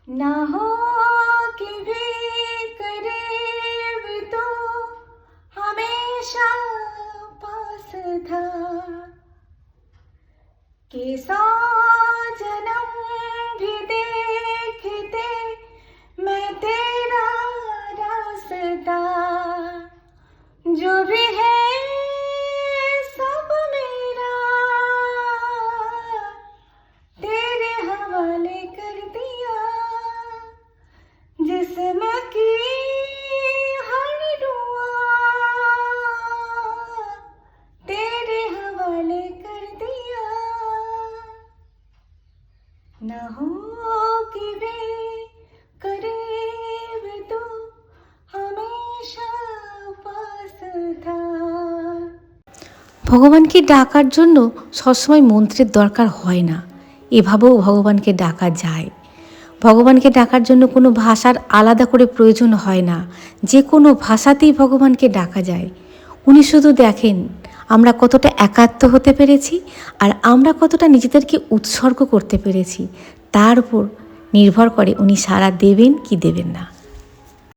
ना हो कि भी करीब तो हमेशा पास था कि 100 जन्म भी देखते मैं तेरा रास्ता जो भी है सब मेरा तेरे हवाले कर दिया जिस्म की हर दुआ तेरे हवाले कर दिया ना हो कि भी करीब तो हमेशा पास था। ভগবানকে ডাকার জন্য সবসময় মন্ত্রের দরকার হয় না, এভাবেও ভগবানকে ডাকা যায়। ভগবানকে ডাকার জন্য কোনো ভাষার আলাদা করে প্রয়োজন হয় না, যে কোনো ভাষাতেই ভগবানকে ডাকা যায়। উনি শুধু দেখেন আমরা কতটা একাত্ম হতে পেরেছি আর আমরা কতটা নিজেদেরকে উৎসর্গ করতে পেরেছি, তার উপর নির্ভর করে উনি সাড়া দেবেন কি দেবেন না।